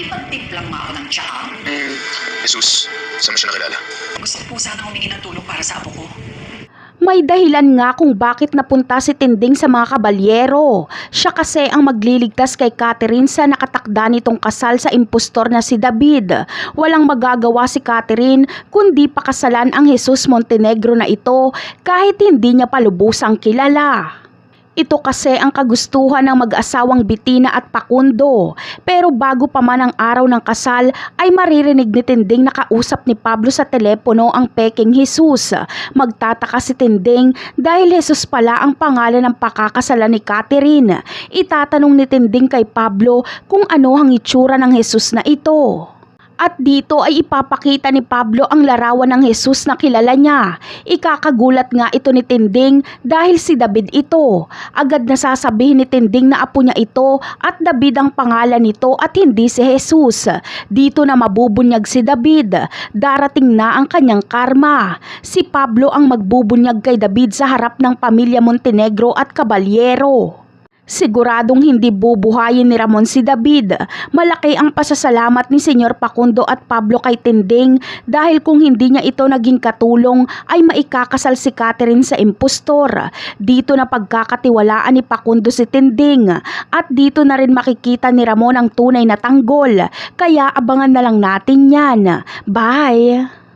Ipagtimplang mo ako ng tsaka. Jesus, saan mo siya nakilala? Gusto ko po sana humingi ng tulong para sa apo ko. May dahilan nga kung bakit napunta si Tinding sa mga kabalyero. Siya kasi ang magliligtas kay Catherine sa nakatakda nitong kasal sa impostor na si David. Walang magagawa si Catherine kundi pakasalan ang Jesus Montenegro na ito kahit hindi niya palubusang kilala. Ito kasi ang kagustuhan ng mag-asawang Bitina at Pakundo. Pero bago pa man ang araw ng kasal ay maririnig ni Tinding na kausap ni Pablo sa telepono ang peking Jesus. Magtataka si Tinding dahil Jesus pala ang pangalan ng pakakasalan ni Catherine. Itatanong ni Tinding kay Pablo kung ano ang itsura ng Jesus na ito. At dito ay ipapakita ni Pablo ang larawan ng Jesus na kilala niya. Ikakagulat nga ito ni Tinding dahil si David ito. Agad na sasabihin ni Tinding na apo niya ito at David ang pangalan nito at hindi si Jesus. Dito na mabubunyag si David. Darating na ang kanyang karma. Si Pablo ang magbubunyag kay David sa harap ng pamilya Montenegro at kabalyero. Siguradong hindi bubuhayin ni Ramon si David. Malaki ang pasasalamat ni Senyor Pakundo at Pablo kay Tinding dahil kung hindi niya ito naging katulong ay maikakasal si Catherine sa impostor. Dito na pagkakatiwalaan ni Pakundo si Tinding at dito na rin makikita ni Ramon ang tunay na tanggol. Kaya abangan na lang natin yan. Bye!